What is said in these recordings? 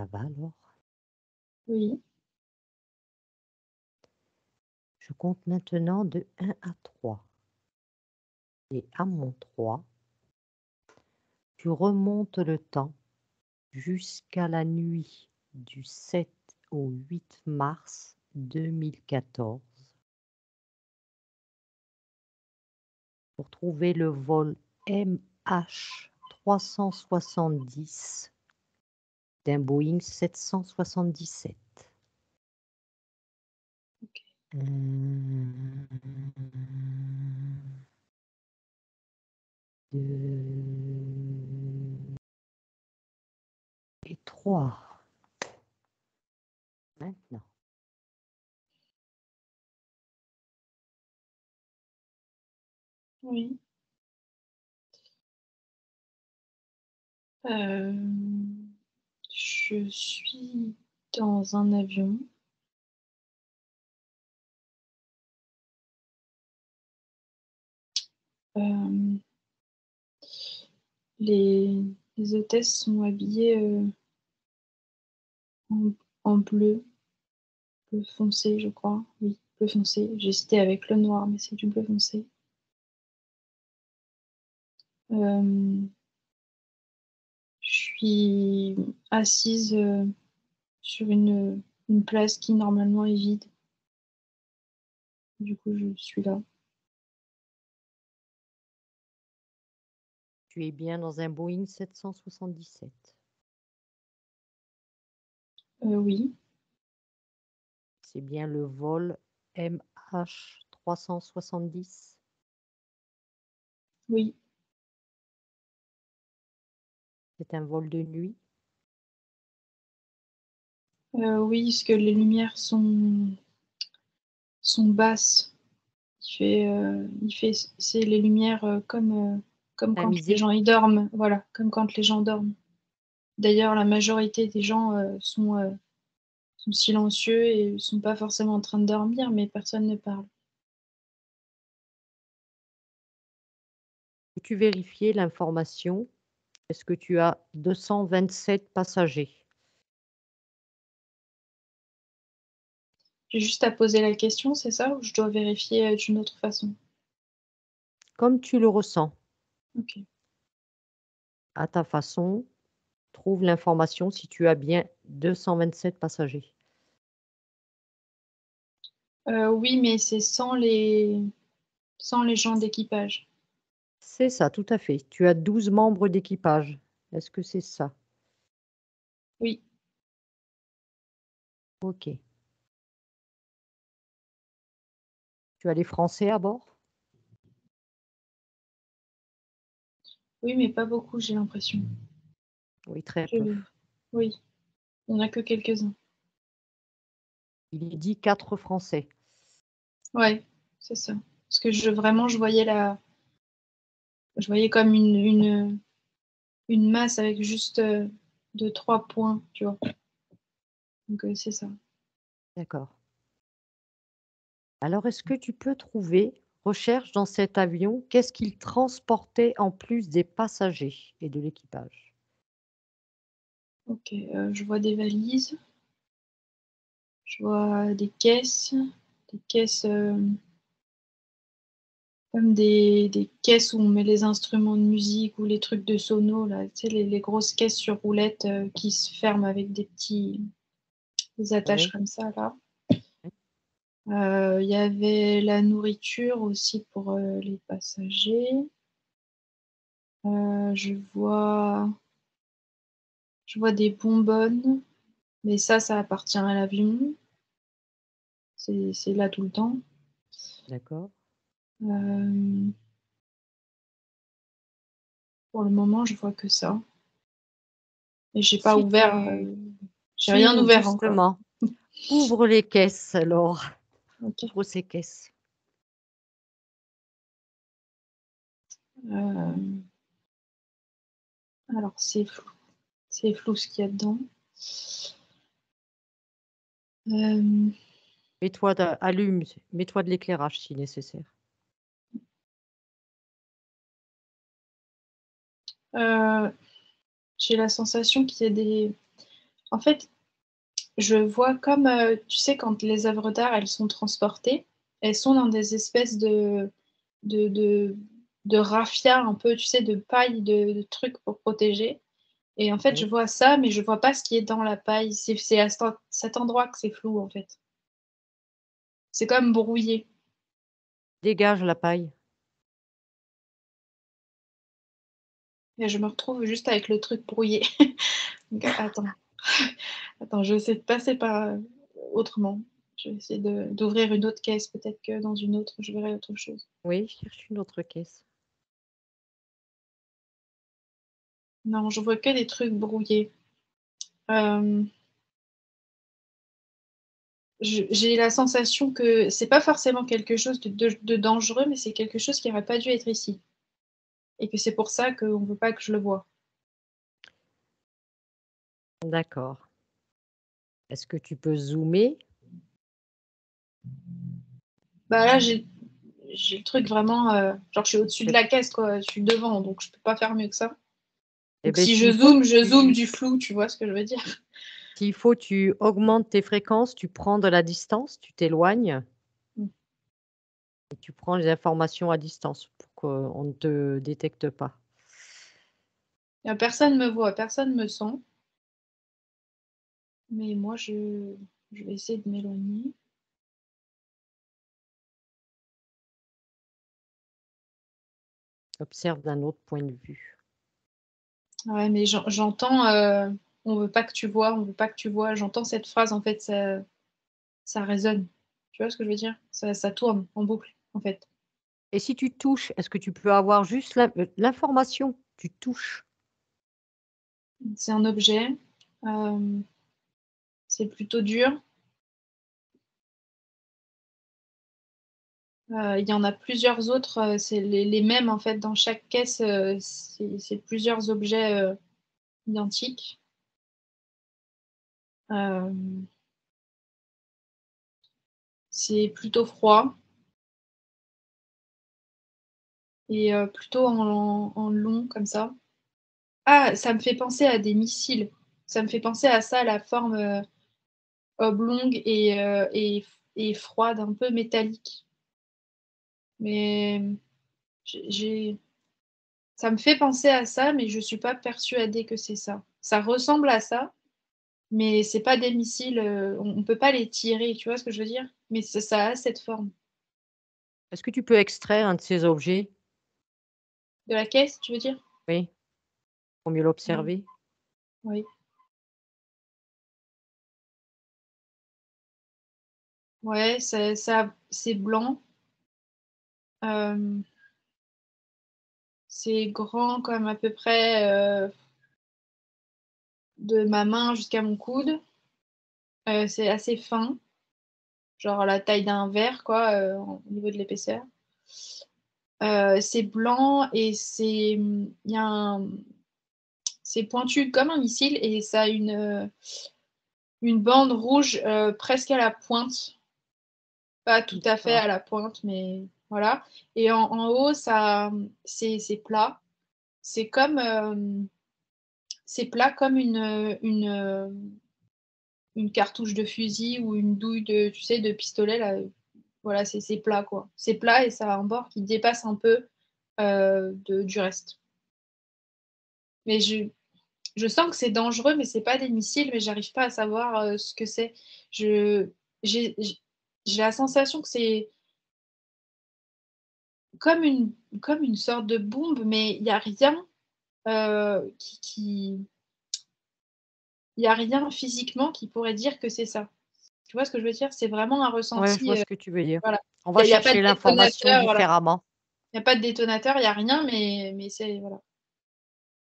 Ça va alors? Oui, Je compte maintenant de 1 à 3. Et à mon 3, tu remontes le temps jusqu'à la nuit du 7 au 8 mars 2014 pour trouver le vol MH370 d'un Boeing 777. Un, deux et 3. Maintenant. oui. Euh, je suis dans un avion. Euh, les hôtesses sont habillées en, en bleu foncé, je crois. Oui, bleu foncé. J'ai cité avec le noir, mais c'est du bleu foncé. Euh, je suis assise sur une place qui normalement est vide. Du coup, je suis là. Tu es bien dans un Boeing 777. Oui, C'est bien le vol MH370. oui. C'est un vol de nuit. Oui, parce que les lumières sont basses. C'est les lumières comme quand les Tamisé. gens y dorment. Voilà, comme quand les gens dorment. D'ailleurs, la majorité des gens sont silencieux et sont pas forcément en train de dormir, mais personne ne parle. Peux-tu vérifier l'information? Est-ce que tu as 227 passagers? J'ai juste à poser la question, c'est ça, ou je dois vérifier d'une autre façon? Comme tu le ressens, Ok. à ta façon, trouve l'information si tu as bien 227 passagers. Oui, mais c'est sans les gens d'équipage. C'est ça, tout à fait. Tu as 12 membres d'équipage. Est-ce que c'est ça? Oui. Ok. Tu as les Français à bord? Oui, mais pas beaucoup, j'ai l'impression. Oui, très peu. Je- Oui, il n'y en a que quelques-uns. Il est dit 4 Français. Ouais, c'est ça. Parce que je voyais comme une masse avec juste deux, trois points, tu vois. Donc c'est ça. D'accord. Alors, est-ce que tu peux trouver, recherche dans cet avion, qu'est-ce qu'il transportait en plus des passagers et de l'équipage? Ok, je vois des valises, je vois des caisses comme des caisses où on met les instruments de musique ou les trucs de sono, là, tu sais, les grosses caisses sur roulettes qui se ferment avec des attaches Oui. comme ça, là. Oui. Il y avait la nourriture aussi pour les passagers. Je vois des bonbonnes, mais ça appartient à l'avion. C'est là tout le temps. D'accord. Euh, pour le moment, je vois que ça. Et j'ai pas Si ouvert, j'ai si, rien ouvert encore. justement, ouvre les caisses alors. Ok. Ouvre ces caisses. Euh, alors c'est flou ce qu'il y a dedans. Euh, Allume, mets-toi de l'éclairage si nécessaire. euh, j'ai la sensation qu'il y a En fait, je vois comme, tu sais, quand les œuvres d'art, elles sont transportées, elles sont dans des espèces de de de raffia un peu, tu sais, de paille, de trucs pour protéger et en fait, je Oui. vois ça, mais je vois pas ce qui est dans la paille. C'est à cet endroit que c'est flou, en fait. C'est comme brouillé. Dégage la paille. Et je me retrouve juste avec le truc brouillé. Donc attends, attends, je vais essayer de passer par, autrement. Je vais essayer d'ouvrir une autre caisse, peut-être que dans une autre, je verrai autre chose. Oui, cherche une autre caisse. Non, je vois que des trucs brouillés. Hem, j'ai la sensation que c'est pas forcément quelque chose de dangereux, mais c'est quelque chose qui aurait pas dû être ici et que c'est pour ça qu'on veut pas que je le voie. D'accord. Est-ce que tu peux zoomer? Bah, là, j'ai le truc vraiment, genre, je suis au-dessus de Et la caisse, quoi, je suis devant, donc je peux pas faire mieux que ça. et Donc beh, si je zoome du flou, tu vois ce que je veux dire? s'il faut, tu augmentes tes fréquences, tu prends de la distance, tu t'éloignes Mmh. et tu prends les informations à distance pour qu'on ne te détecte pas. Personne me voit, personne me sent, mais moi je vais essayer de m'éloigner. Observe d'un autre point de vue. Ouais, mais j'entends, «On veut pas que tu vois, on veut pas que tu vois». J'entends cette phrase, en fait, ça résonne. Tu vois ce que je veux dire? Ça tourne en boucle, en fait. Et si tu touches, est-ce que tu peux avoir juste l'information? Tu touches. C'est un objet, hem, c'est plutôt dur, il y en a plusieurs autres, c'est les mêmes, en fait, dans chaque caisse, c'est plusieurs objets, identiques. Hem, c'est plutôt froid et plutôt en long comme ça. Ah, ça me fait penser à des missiles. Ça me fait penser à ça, la forme, oblongue et froide, un peu métallique. Mais, j'ai ça me fait penser à ça, mais je suis pas persuadée que c'est ça. Ça ressemble à ça, mais c'est pas des missiles, on peut pas les tirer, tu vois ce que je veux dire? Mais ça a cette forme. Est-ce que tu peux extraire un de ces objets? De la caisse, tu veux dire? Oui, pour mieux Mmh. l'observer? Oui. Ouais, c'est blanc, hem, c'est grand comme à peu près, de ma main jusqu'à mon coude, c'est assez fin, genre la taille d'un verre quoi, au niveau de l'épaisseur. C'est blanc et il y a c'est pointu comme un missile et ça a une bande rouge, presque à la pointe, pas tout à fait D'accord. à la pointe, mais voilà et en haut ça, c'est plat. C'est comme, c'est plat comme une cartouche de fusil ou une douille de tu sais, de pistolet là, voilà, c'est plat quoi. C'est plat et ça a un bord qui dépasse un peu, de du reste. Mais je sens que c'est dangereux, mais c'est pas des missiles, mais j'arrive pas à savoir, ce que c'est. Je j'ai la sensation que c'est comme une comme une sorte de bombe, mais il y a rien, il y a rien physiquement qui pourrait dire que c'est ça. Tu vois ce que je veux dire? C'est vraiment un Ouais, je ressenti, vois ce que tu veux dire. voilà. On va Il y a pas de chercher l'information détonateur, voilà. différemment. Il y a pas de détonateur, il y a rien, mais c'est voilà.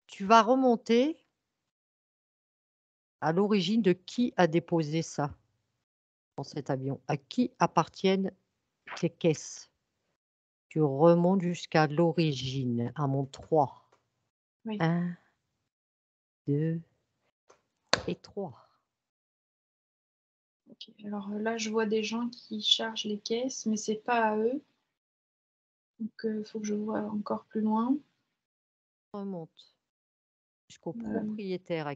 Tu vas remonter à l'origine de qui a déposé ça dans cet avion. À qui appartiennent ces caisses? Tu remontes jusqu'à l'origine, à mon 3. Oui. 1, 2 et 3. OK. Alors, là, je vois des gens qui chargent les caisses, mais c'est pas à eux, donc faut que je vois encore plus loin. Remonte jusqu'au Hem, propriétaire, à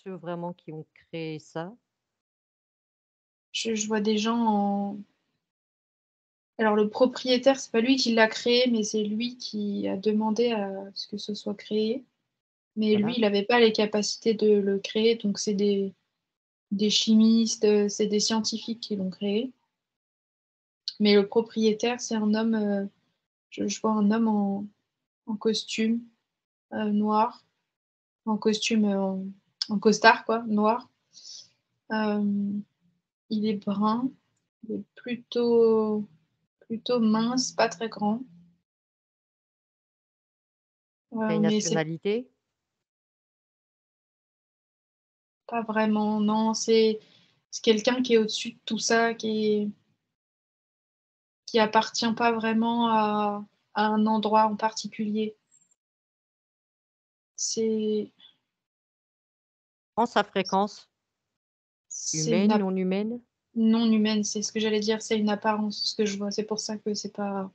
ceux vraiment qui ont créé ça? Je vois des gens en alors le propriétaire, c'est pas lui qui l'a créé, mais c'est lui qui a demandé à ce que ce soit créé. Mais lui, Voilà. il avait pas les capacités de le créer, donc c'est des chimistes, c'est des scientifiques qui l'ont créé. Mais le propriétaire, c'est un homme, je vois un homme en costume, noir, en costume, en costard quoi, noir. Hem, il est brun, il est plutôt mince, pas très grand. Tu as une Mais c'est nationalité? pas vraiment, non, c'est quelqu'un qui est au-dessus de tout ça, qui appartient pas vraiment à un endroit en particulier. C'est Prends sa fréquence, c'est une humaine, non humaine? non humaine, c'est ce que j'allais dire, c'est une apparence, ce que je vois. C'est pour ça que c'est pas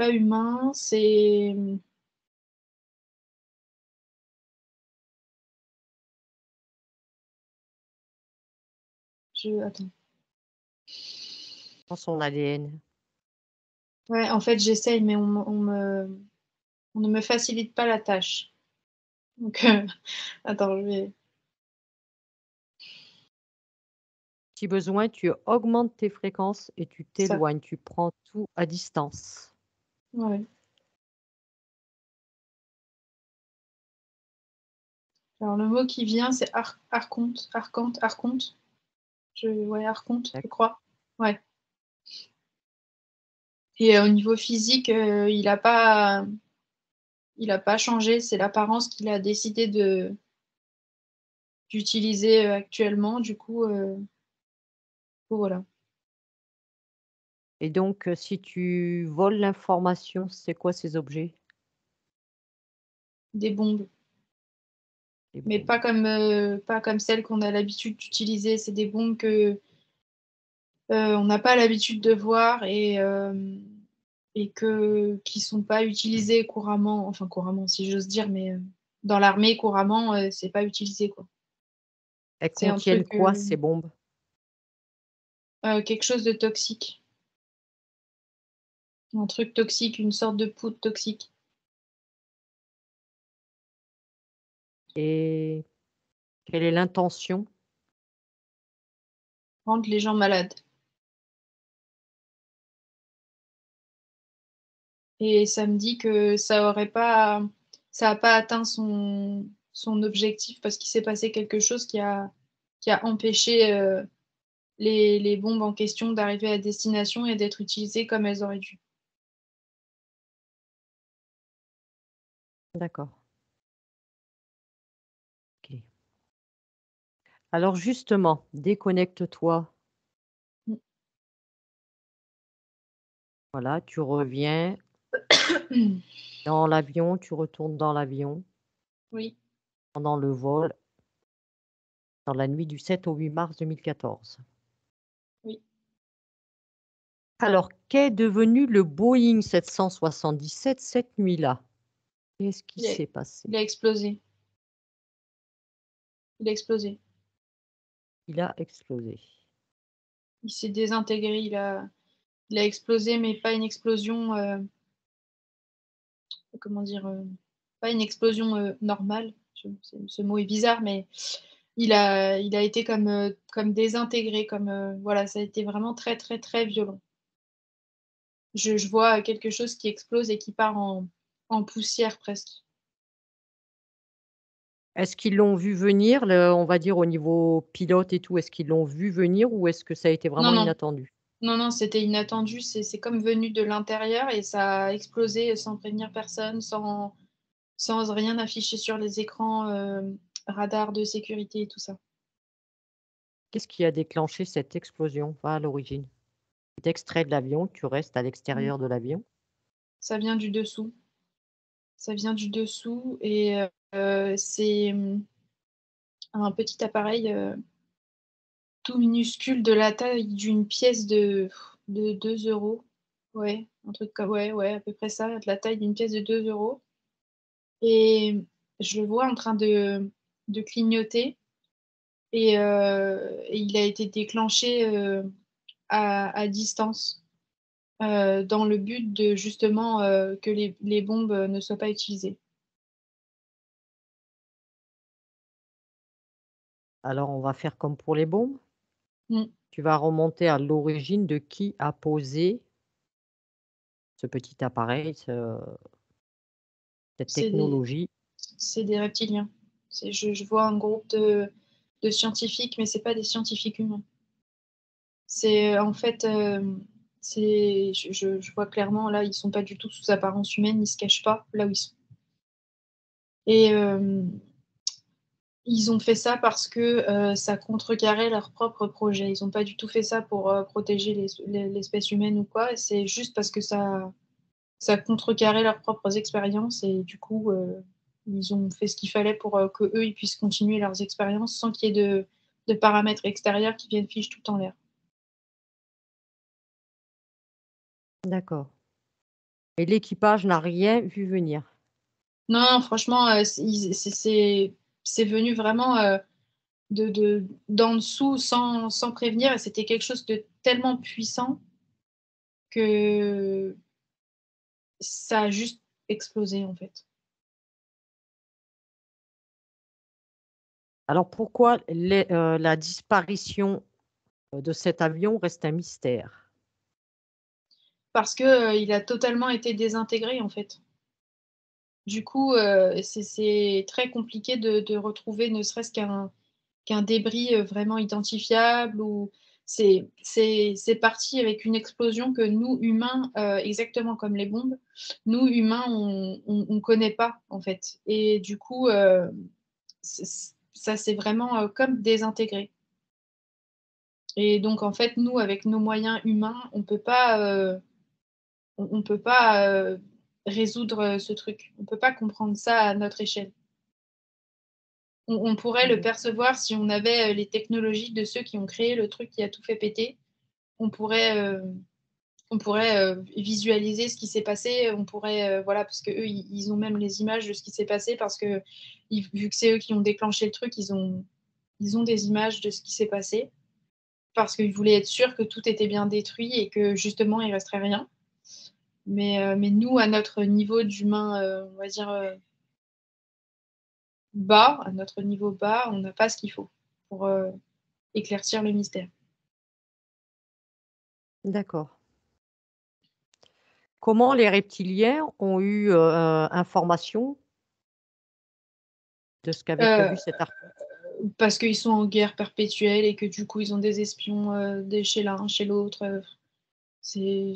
humain, c'est, je attends. Prends son ADN. Ouais, en fait, j'essaye, mais on ne me facilite pas la tâche. Donc attends, je vais Si besoin, tu augmentes tes fréquences et tu ça, t'éloignes, tu prends tout à distance. ouais. Alors le mot qui vient, c'est archonte. Ouais, archonte, je D'acc crois. Ouais. Et au niveau physique, il a pas changé, c'est l'apparence qu'il a décidé d'utiliser, actuellement. Du coup, voilà. et donc si tu voles l'information, c'est quoi ces objets? Des bombes, Des mais bombes. pas comme celles qu'on a l'habitude d'utiliser. C'est des bombes que, on n'a pas l'habitude de voir et qui sont pas utilisées couramment, enfin couramment si j'ose dire, mais, dans l'armée couramment, c'est pas utilisé, quoi. Elles C'est un contiennent truc, quoi ces bombes? quelque chose de toxique. Un truc toxique, une sorte de poudre toxique. Et quelle est l'intention? Rendre les gens malades. Et ça me dit que ça a pas atteint son objectif parce qu'il s'est passé quelque chose qui a empêché, les bombes en question d'arriver à destination et d'être utilisées comme elles auraient dû. D'accord, OK. Alors justement, déconnecte-toi. Voilà, tu reviens Mmh. dans l'avion, tu retournes dans l'avion Oui, pendant le vol, dans la nuit du 7 au 8 mars 2014. oui. Alors, qu'est devenu le Boeing 777 cette nuit-là? Qu'est-ce qui Il a s'est passé? il a explosé. Il a explosé. Il a explosé. Il s'est désintégré, il a explosé, mais pas une explosion, comment dire? Pas une explosion, normale. Ce mot est bizarre, mais il a été comme désintégré, voilà, ça a été vraiment très, très, très violent. Je vois quelque chose qui explose et qui part en poussière presque. Est-ce qu'ils l'ont vu venir, on va dire au niveau pilote et tout, est-ce qu'ils l'ont vu venir ou est-ce que ça a été Non, vraiment non, inattendu? non, non, c'était inattendu, c'est comme venu de l'intérieur et ça a explosé sans prévenir personne, sans rien afficher sur les écrans, radars de sécurité et tout ça. Qu'est-ce qui a déclenché cette explosion, à l'origine? Tu t'extrais de l'avion, tu restes à Mmh. l'extérieur de l'avion. Ça vient du dessous. Ça vient du dessous et c'est, un petit appareil, tout minuscule de la taille d'une pièce de 2 €. Ouais, un truc comme ouais, ouais, à peu près ça, de la taille d'une pièce de 2 € et je le vois en train de de clignoter et il a été déclenché, à distance, dans le but de justement, que les bombes, ne soient pas utilisées. Alors, on va faire comme pour les bombes. Mmh. Tu vas remonter à l'origine de qui a posé ce petit appareil, cette C'est des technologie. c'est des reptiliens. Je vois un groupe de scientifiques, mais c'est pas des scientifiques humains. C'est, en fait, c'est je vois clairement là, ils sont pas du tout sous apparence humaine, ils se cachent pas là où ils sont et ils ont fait ça parce que, ça contrecarrait leur propre projet. Ils ont pas du tout fait ça pour, protéger l'espèce humaine ou quoi, c'est juste parce que ça contrecarrait leurs propres expériences et du coup, ils ont fait ce qu'il fallait pour, qu'eux, ils puissent continuer leurs expériences sans qu'il y ait de paramètres extérieurs qui viennent fiche tout en l'air. D'accord, et l'équipage n'a rien vu venir? Non, franchement, c'est venu vraiment, d'en dessous sans prévenir et c'était quelque chose de tellement puissant que ça a juste explosé, en fait. Alors pourquoi la disparition, de cet avion reste un mystère? Parce que, il a totalement été désintégré, en fait. Du coup, c'est très compliqué de retrouver ne serait-ce qu'un débris, vraiment identifiable ou c'est parti avec une explosion que nous, humains, exactement comme les bombes, nous, humains, on connaît pas, en fait et du coup, ça s'est vraiment, comme désintégré et donc en fait, nous, avec nos moyens humains, on peut pas, résoudre, ce truc. On peut pas comprendre ça à notre échelle. On pourrait le Mmh. percevoir si on avait, les technologies de ceux qui ont créé le truc qui a tout fait péter. On pourrait, visualiser ce qui s'est passé, on pourrait, voilà, parce qu'eux, ils ont même les images de ce qui s'est passé parce qu'ils vu que c'est eux qui ont déclenché le truc, ils ont des images de ce qui s'est passé parce qu'ils voulaient être sûrs que tout était bien détruit et que justement il resterait rien. Mais nous, à notre niveau d'humain, on va dire, bas, à notre niveau bas, on n'a pas ce qu'il faut pour, éclaircir le mystère. D'accord. Comment les reptiliens ont eu, information de ce qu'avait prévu Heu, cet artiste? Parce qu'ils sont en guerre perpétuelle et que du coup, ils ont des espions, de chez l'un, chez l'autre, c'est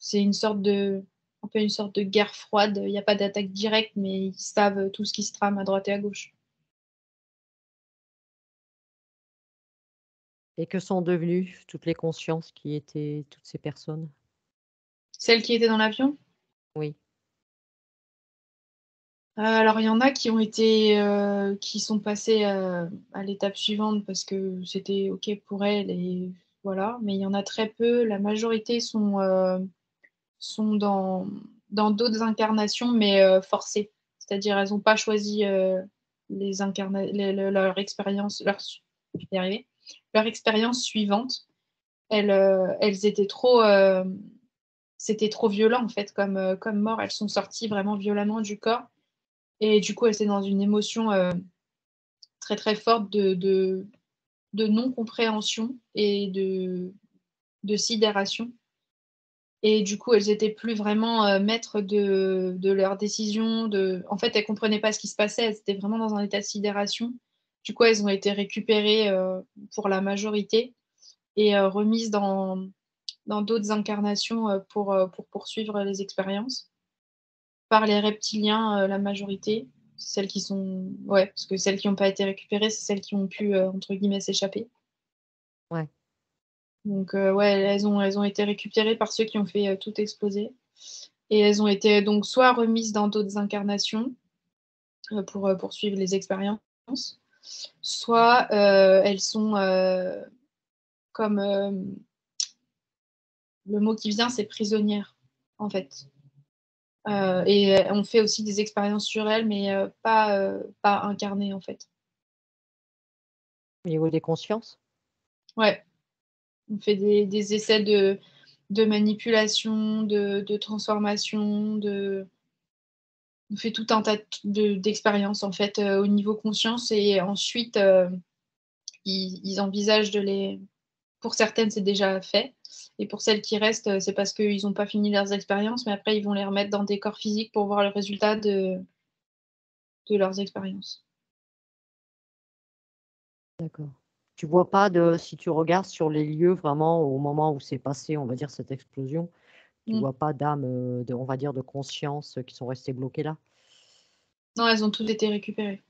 c'est une sorte de un peu une sorte de guerre froide. Il y a pas d'attaque directe, mais ils savent tout ce qui se trame à droite et à gauche. Et que sont devenues toutes les consciences qui étaient toutes ces personnes? Celles qui étaient dans l'avion? Oui. Alors il y en a qui ont été, qui sont passées, à l'étape suivante parce que c'était OK pour elles et voilà, mais il y en a très peu. La majorité sont dans d'autres incarnations, mais forcées. C'est-à-dire elles ont pas choisi, les incarna le leur expérience leur su je vais y arriver, leur expérience suivante. Elles étaient trop, c'était trop violent en fait comme mort. Elles sont sorties vraiment violemment du corps et du coup, elles étaient dans une émotion, très, très forte de non-compréhension et de sidération. Et du coup, elles étaient plus vraiment, maîtres de leurs décisions, en fait, elles comprenaient pas ce qui se passait, elles étaient vraiment dans un état de sidération. Du coup, elles ont été récupérées, pour la majorité et remises dans d'autres incarnations, pour poursuivre les expériences. Par les reptiliens, la majorité, c'est celles qui sont ouais, parce que celles qui ont pas été récupérées, c'est celles qui ont pu, entre guillemets «s'échapper». Ouais. Donc ouais, elles ont été récupérées par ceux qui ont fait, tout exploser. Et elles ont été donc soit remises dans d'autres incarnations, pour, poursuivre les expériences, soit, elles sont, comme, le mot qui vient, c'est prisonnières, en fait. Et on fait aussi des expériences sur elles, mais pas incarnées, en fait. Au niveau des consciences? Ouais, on fait des essais de manipulation, de transformation, on fait tout un tas d'expériences en fait, au niveau conscience et ensuite, ils envisagent de les pour certaines, c'est déjà fait et pour celles qui restent, c'est parce qu'ils ont pas fini leurs expériences, mais après ils vont les remettre dans des corps physiques pour voir le résultat de leurs expériences. D'accord. Tu vois pas de si tu regardes sur les lieux vraiment au moment où s'est passé, on va dire, cette explosion, tu Mmh. vois pas d'âmes, de on va dire de conscience, qui sont restées bloquées là? Non, elles ont toutes été récupérées.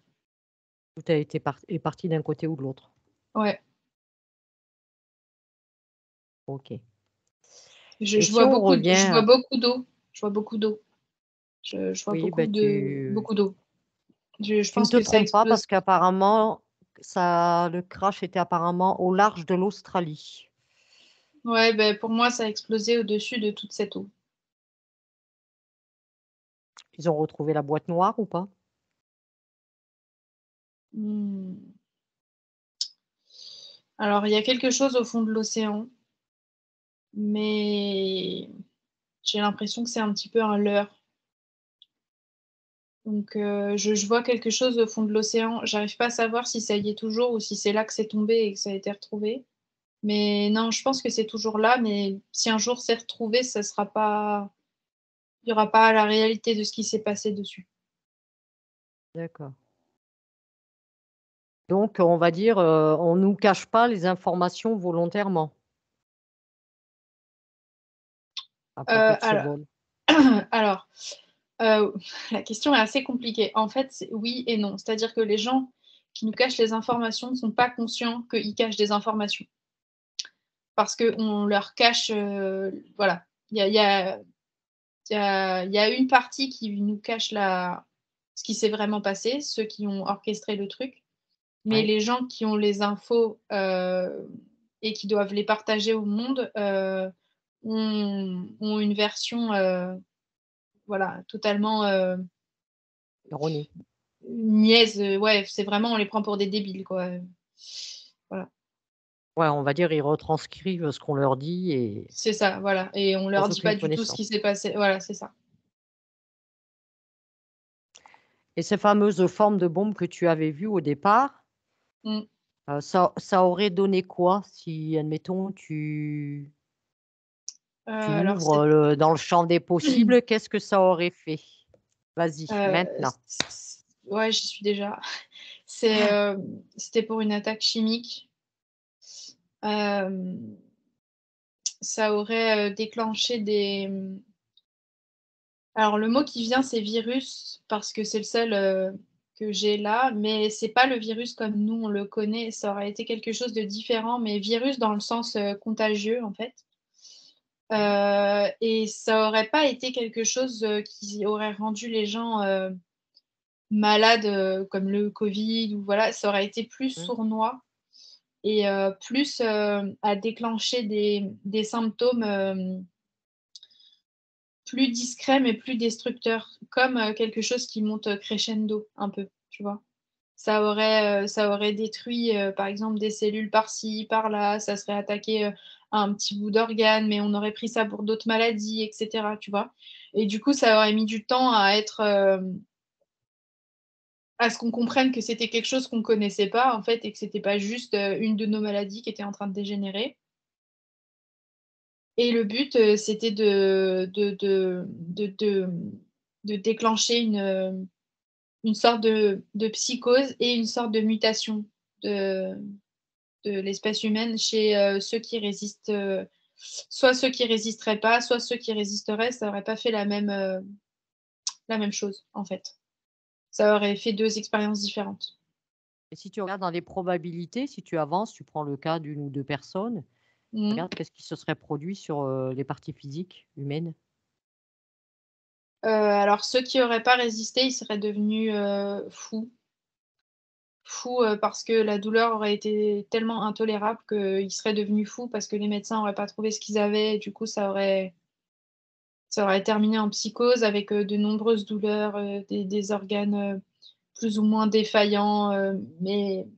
Tout a été est parti d'un côté ou de l'autre? Ouais. OK. Je Et je si vois on beaucoup d je vois revient beaucoup d'eau. Je vois beaucoup d'eau. Je vois oui, ben beaucoup d'eau. Je tu ne pense te que ça trompes pas explose. parce qu'apparemment ça le crash était apparemment au large de l'Australie. Ouais, beh, pour moi, ça a explosé au-dessus de toute cette eau. Ils ont retrouvé la boîte noire ou pas? Mmh. Alors, il y a quelque chose au fond de l'océan, mais j'ai l'impression que c'est un petit peu un leurre. Donc, je vois quelque chose au fond de l'océan. J'arrive pas à savoir si ça y est toujours ou si c'est là que c'est tombé et que ça a été retrouvé. Mais non, je pense que c'est toujours là, mais si un jour c'est retrouvé, ça sera pas il y aura pas la réalité de ce qui s'est passé dessus. D'accord. Donc on va dire, on nous cache pas les informations volontairement à propos de ce Alors vol? alors, heu, la question est assez compliquée. En fait, c'est oui et non. C'est-à-dire que les gens qui nous cachent les informations ne sont pas conscients qu'ils cachent des informations. Parce qu'on leur cache, voilà. Il y a une partie qui nous cache ce qui s'est vraiment passé, ceux qui ont orchestré le truc. Mais Ouais, les gens qui ont les infos, et qui doivent les partager au monde, ont une version, voilà, totalement, erroné. niaise, ouais, c'est vraiment on les prend pour des débiles, quoi, voilà. Ouais, on va dire, ils retranscrivent ce qu'on leur dit et C'est ça, voilà et on leur sans dit pas aucune du tout ce connaissance. qui s'est passé. Voilà, c'est ça. Et ces fameuses formes de bombes que tu avais vues au départ, Mmh. ça aurait donné quoi si, admettons, tu Alors c'est ouvres, dans le champ des possibles, qu'est-ce que ça aurait fait? Vas-y, maintenant. c ouais, j'y suis déjà. C'était pour une attaque chimique. Hem, Ça aurait, déclenché alors le mot qui vient, c'est virus parce que c'est le seul, que j'ai là, mais c'est pas le virus comme nous on le connaît. Ça aurait été quelque chose de différent, mais virus dans le sens, contagieux, en fait. Et ça aurait pas été quelque chose, qui aurait rendu les gens, malades, comme le covid ou voilà. Ça aurait été plus Mmh. sournois et plus, à déclencher des symptômes, plus discrets mais plus destructeurs. Comme, quelque chose qui monte, crescendo un peu, tu vois? Ça aurait détruit, par exemple des cellules par-ci, par-là, ça serait attaqué, à un petit bout d'organe, mais on aurait pris ça pour d'autres maladies et cetera, tu vois? Et du coup, ça aurait mis du temps à être, à ce qu'on comprenne que c'était quelque chose qu'on connaissait pas, en fait et que c'était pas juste, une de nos maladies qui était en train de dégénérer et le but, c'était de déclencher une sorte de psychose et une sorte de mutation de de l'espèce humaine chez, ceux qui résistent, soit ceux qui résisteraient pas, soit ceux qui résisteraient, ça aurait pas fait la même chose, en fait. Ça aurait fait 2 expériences différentes. Et si tu regardes dans les probabilités, si tu avances, tu prends le cas d'une ou 2 personnes, Mmh mh. regarde qu'est-ce qui se serait produit sur, les parties physiques humaines? Alors ceux qui auraient pas résisté, ils seraient devenus, fous. Fous, parce que la douleur aurait été tellement intolérable qu'ils seraient devenus fous parce que les médecins auraient pas trouvé ce qu'ils avaient et du coup ça aurait terminé en psychose avec, de nombreuses douleurs, des organes, plus ou moins défaillants, mais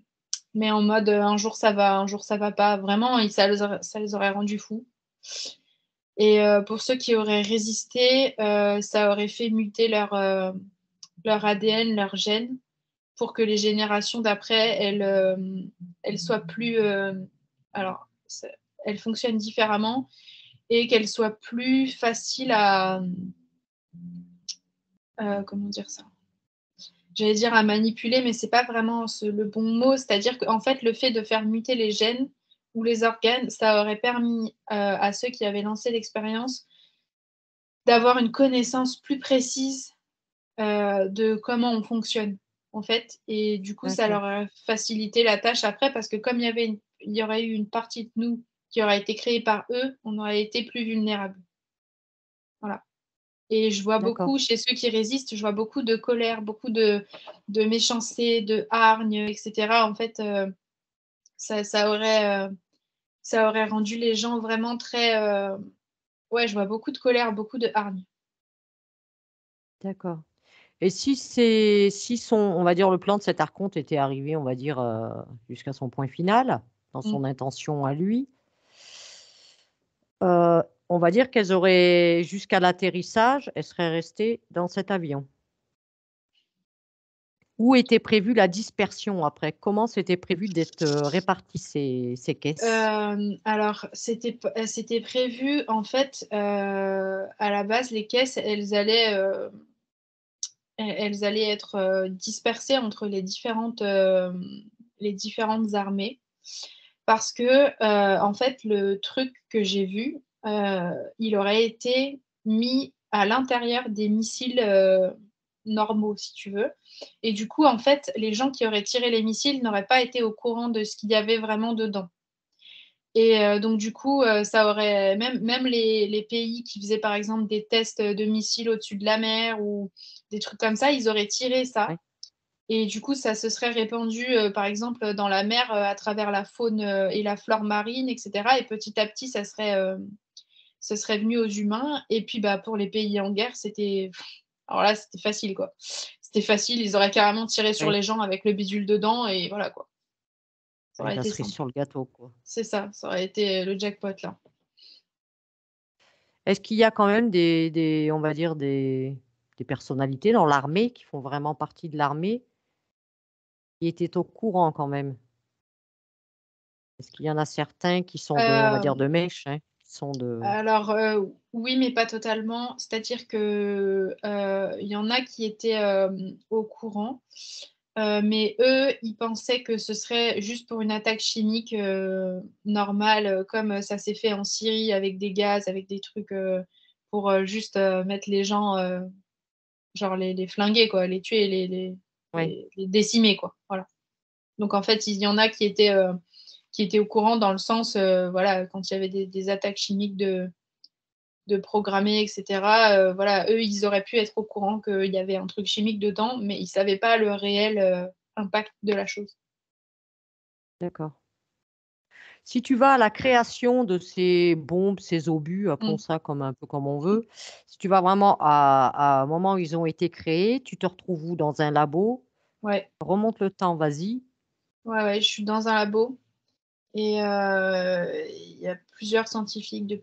mais en mode, un jour ça va, un jour ça va pas. Vraiment, ça les aurait rendus fous et pour ceux qui auraient résisté, ça aurait fait muter leur ADN, leurs gènes pour que les générations d'après, elles soient plus, alors ça elles fonctionnent différemment et qu'elles soient plus faciles à, comment dire ça? J'allais dire à manipuler, mais c'est pas vraiment le bon mot. C'est-à-dire qu'en fait, le fait de faire muter les gènes ou les organes, ça aurait permis, à ceux qui avaient lancé l'expérience d'avoir une connaissance plus précise, de comment on fonctionne, en fait et du coup, ça D'accord, leur aurait facilité la tâche après parce que comme il y aurait eu une partie de nous qui aurait été créée par eux, on aurait été plus vulnérables. Voilà. Et je vois d'accord, beaucoup chez ceux qui résistent, je vois beaucoup de colère, beaucoup de méchanceté, de hargne, et cetera. En fait, ça ça aurait rendu les gens vraiment très, ouais, je vois beaucoup de colère, beaucoup de hargne. d'accord. Et si on va dire, le plan de cet archonte était arrivé, on va dire, jusqu'à son point final, dans Mmh. son intention à lui, on va dire qu'elles auraient jusqu'à l'atterrissage, elles seraient restées dans cet avion. Où était prévue la dispersion après? Comment c'était prévu d'être, réparties ces caisses? Alors c'était prévu en fait, à la base les caisses elles allaient être, dispersées entre les différentes armées. Parce que, en fait, le truc que j'ai vu, il aurait été mis à l'intérieur des missiles, normaux, si tu veux et du coup, en fait, les gens qui auraient tiré les missiles n'auraient pas été au courant de ce qu'il y avait vraiment dedans et donc du coup, ça aurait même les pays qui faisaient, par exemple, des tests, de missiles au-dessus de la mer ou des trucs comme ça, ils auraient tiré ça Ouais, et du coup, ça se serait répandu, par exemple, dans la mer, à travers la faune, et la flore marine et cetera et petit à petit, ça serait venu aux humains et puis, bah, pour les pays en guerre, alors là, c'était facile, quoi. C'était facile, ils auraient carrément tiré sur ouais, les gens avec le bidule dedans et voilà, quoi. Ça ouais, aurait la été cerise simple. sur le gâteau, quoi. C'est ça aurait été le jackpot, là. Est-ce qu'il y a quand même des on va dire des personnalités dans l'armée qui font vraiment partie de l'armée, qui étaient au courant quand même? Est-ce qu'il y en a certains qui sont de on va dire Hem de mèche, hein, qui sont de Alors, oui, mais pas totalement. C'est-à-dire que, il y en a qui étaient, au courant, mais eux, ils pensaient que ce serait juste pour une attaque chimique, normale, comme, ça s'est fait en Syrie avec des gaz, avec des trucs, pour, juste, mettre les gens, genre les flinguer quoi, les tuer, ouais, les décimer quoi, voilà. Donc en fait, il y en a qui étaient au courant dans le sens, voilà, quand il y avait des attaques chimiques de programmer et cetera, voilà, eux, ils auraient pu être au courant qu'il y avait un truc chimique dedans, mais ils savaient pas le réel, impact de la chose. d'accord. Si tu vas à la création de ces bombes, ces obus, appelons Mmh. ça comme un peu comme on veut, si tu vas vraiment à un moment où ils ont été créés, tu te retrouves où? Dans un labo? Ouais, Remonte le temps, vas-y. ouais, ouais, je suis dans un labo et il y a plusieurs scientifiques de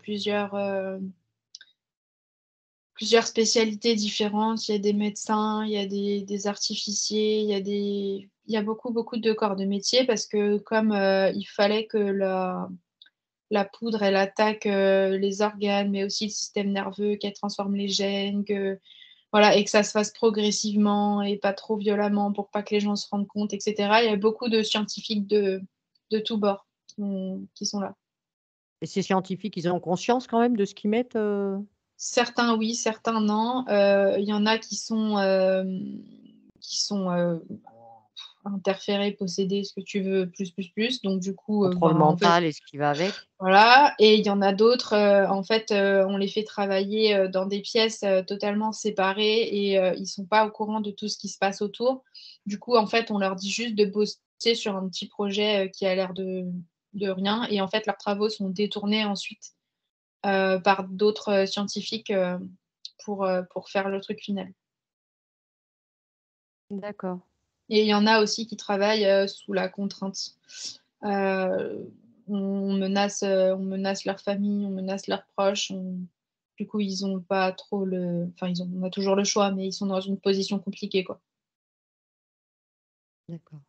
plusieurs spécialités différentes. Il y a des médecins, il y a des artificiers, il y a beaucoup, beaucoup de corps de métier parce que comme, il fallait que la poudre, elle attaque, les organes, mais aussi le système nerveux, qu'elle transforme les gènes, que voilà et que ça se fasse progressivement et pas trop violemment pour pas que les gens se rendent compte et cetera. Il y a beaucoup de scientifiques de tous bords qui sont là. Et ces scientifiques, ils ont conscience quand même de ce qu'ils mettent, Certains oui, certains non. Il y en a qui sont, interférés, possédés, ce que tu veux, plus, plus, plus. Donc du coup, contrôle ben, en fait mental et ce qui va avec? voilà et il y en a d'autres, en fait, on les fait travailler, dans des pièces, totalement séparées et ils sont pas au courant de tout ce qui se passe autour. Du coup, en fait, on leur dit juste de bosser sur un petit projet, qui a l'air de rien et en fait, leurs travaux sont détournés ensuite, par d'autres, scientifiques, pour faire le truc final. D'accord. Et il y en a aussi qui travaillent, sous la contrainte. On menace leur famille, on menace leurs proches, du coup, ils ont pas trop enfin, on a toujours le choix, mais ils sont dans une position compliquée, quoi. D'accord.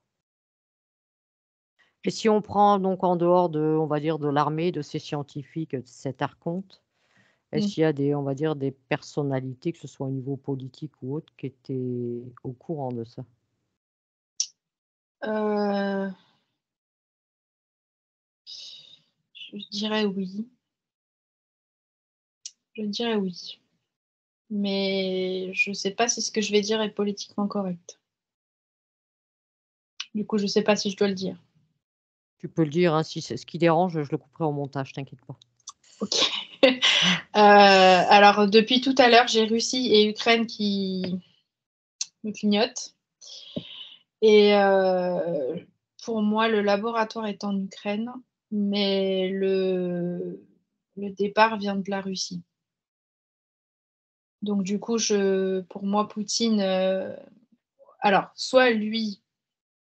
Et si on prend donc en dehors de, on va dire, de l'armée, de ces scientifiques, de cet archonte, est-ce Mmh. qu'il y a des, on va dire, des personnalités, que ce soit au niveau politique ou autre, qui étaient au courant de ça? Heu, je dirais oui, je dirais oui, mais je sais pas si ce que je vais dire est politiquement correct. Du coup, je sais pas si je dois le dire. Tu peux le dire, hein, si c'est ce qui dérange, je le couperai au montage, t'inquiète pas. OK. Alors depuis tout à l'heure, j'ai Russie et Ukraine qui me clignotent et pour moi, le laboratoire est en Ukraine, mais le départ vient de la Russie. Donc du coup, pour moi, Poutine, alors soit lui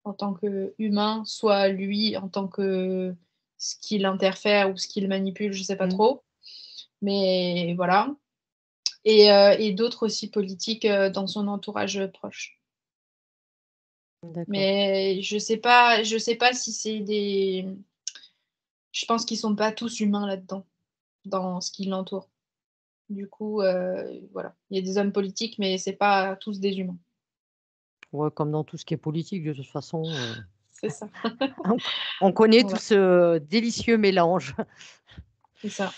en tant qu'humain, soit lui en tant que ce qu'il interfère ou ce qu'il manipule, je sais pas Mmh. trop, mais voilà. Et d'autres aussi politiques, dans son entourage, proche. D'accord. Mais je sais pas si c'est des je pense qu'ils sont pas tous humains là-dedans, dans ce qui l'entoure. Du coup, voilà, il y a des hommes politiques, mais c'est pas tous des humains. Ouais, comme dans tout ce qui est politique, de toute façon, C'est ça, on connaît tout voilà, ce délicieux mélange. c'est ça.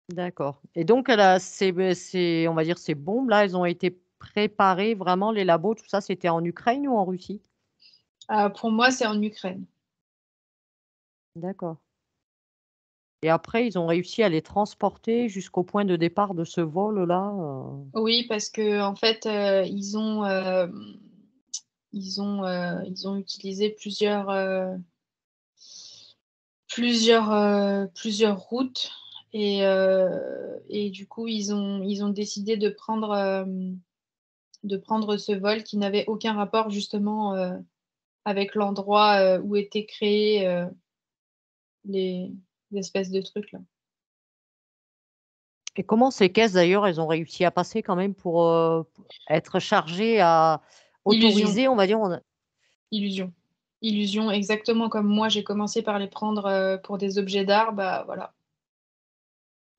D'accord, et donc ces, on va dire, ces bombes-là, elles ont été préparées vraiment, les labos, tout ça, c'était en Ukraine ou en Russie? Pour moi, c'est en Ukraine. D'accord, et après ils ont réussi à les transporter jusqu'au point de départ de ce vol-là, Oui, parce qu'en fait, ils ont utilisé plusieurs routes et du coup, ils ont décidé de prendre ce vol qui n'avait aucun rapport justement, avec l'endroit, où étaient créés, les l'espèce de trucs là. et comment ces caisses d'ailleurs, elles ont réussi à passer quand même pour être chargées à Illusion, autoriser, on va dire, on a illusion. Illusion, exactement comme moi j'ai commencé par les prendre, pour des objets d'art, bah, voilà,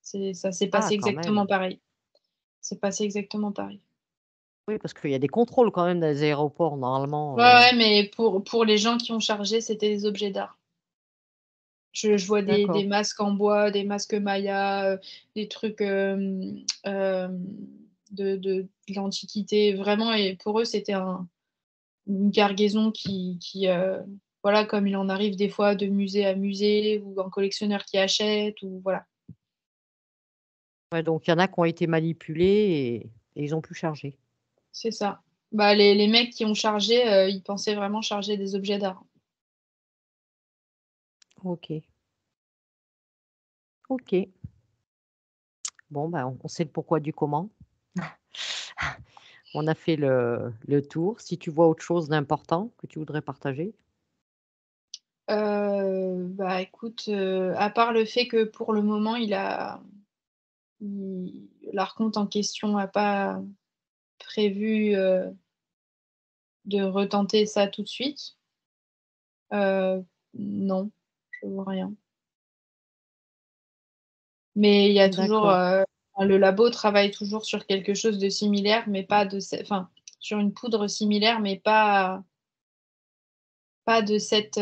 ça s'est ah passé quand même! exactement pareil. C'est passé exactement pareil. Oui, parce qu'il y a des contrôles quand même dans les aéroports Ouais, normalement, ouais, mais pour les gens qui ont chargé, c'était des objets d'art. Je vois des d'accord. masques en bois, des masques Maya, des trucs, de l'Antiquité, vraiment et pour eux, c'était une cargaison voilà, comme il en arrive des fois de musée à musée ou un collectionneur qui achète ou voilà, Ouais, donc il y en a qui ont été manipulés et ils ont pu charger. c'est ça. Bah, les mecs qui ont chargé, ils pensaient vraiment charger des objets d'art. OK, OK. Bon, ben, on sait le pourquoi du comment. On a fait le tour. Si tu vois autre chose d'important que tu voudrais partager? Bah, écoute, à part le fait que pour le moment, l'archonte en question a pas prévu, de retenter ça tout de suite. Non, je vois rien. Mais il y a toujours, D'accord. enfin, le labo travaille toujours sur quelque chose de similaire, mais pas de ce enfin, sur une poudre similaire, mais pas de cette,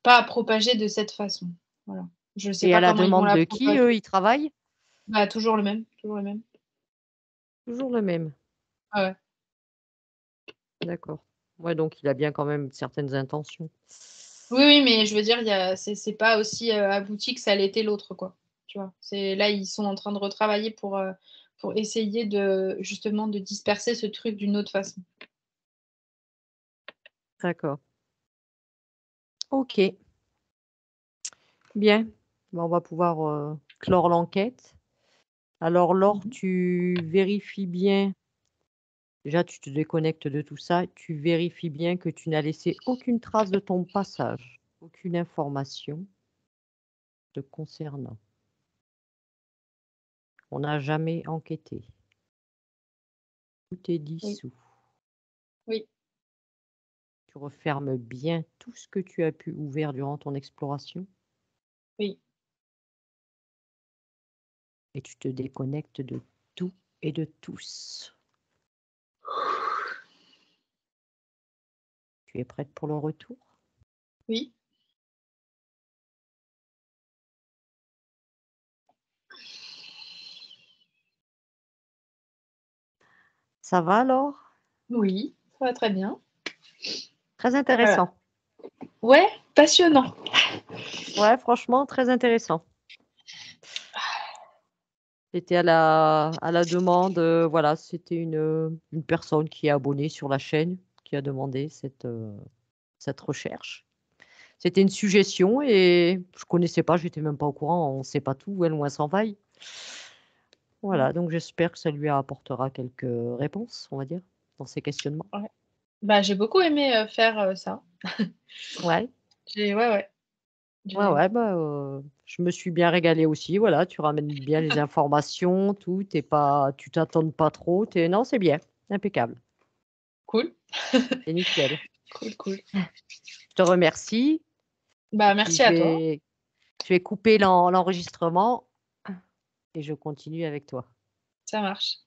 pas à propager de cette façon. Voilà. Je sais Et à pas la comment ils vont demande la de qui, propager. eux, ils travaillent? Bah, toujours le même, toujours le même. Toujours le même. Ouais, ouais. D'accord. Ouais, donc il a bien quand même certaines intentions. Oui, oui, mais je veux dire, il y a c'est pas aussi, abouti que ça l'était l'autre, quoi. Tu vois? C'est là, ils sont en train de retravailler pour essayer de justement de disperser ce truc d'une autre façon. D'accord. OK, bien. Bah, on va pouvoir, clore l'enquête. Alors Laure, Mmh. tu vérifies bien Déjà, tu te déconnectes de tout ça, tu vérifies bien que tu n'as laissé aucune trace de ton passage, aucune information te concernant. On n'a jamais enquêté. Tout est Oui, dissous. oui, Tu refermes bien tout ce que tu as pu ouvrir durant ton exploration oui. et tu te déconnectes de tout et de tous. Tu es prête pour le retour? Oui. Ça va alors? Oui, ça va très bien. Très Voilà. intéressant. Ouais, passionnant. Ouais, franchement, très intéressant. C'était à la demande, voilà, c'était une personne qui est abonnée sur la chaîne qui a demandé cette recherche. C'était une suggestion et je connaissais pas, j'étais même pas au courant, on sait pas tout, hein, loin s'en vaille. Voilà, donc j'espère que ça lui apportera quelques réponses, on va dire, dans ses questionnements. Ouais. Bah, j'ai beaucoup aimé, faire, ça. Ouais, Ouais, ouais, ouais, j'ai ouais, bah, je me suis bien régalée aussi, voilà, tu ramènes bien les informations, tout, tu t'attends pas trop, non, c'est bien, impeccable, cool, c'est nickel. cool, cool. Je te remercie. Bah, Puis merci à toi. je vais couper l'enregistrement et je continue avec toi. Ça marche.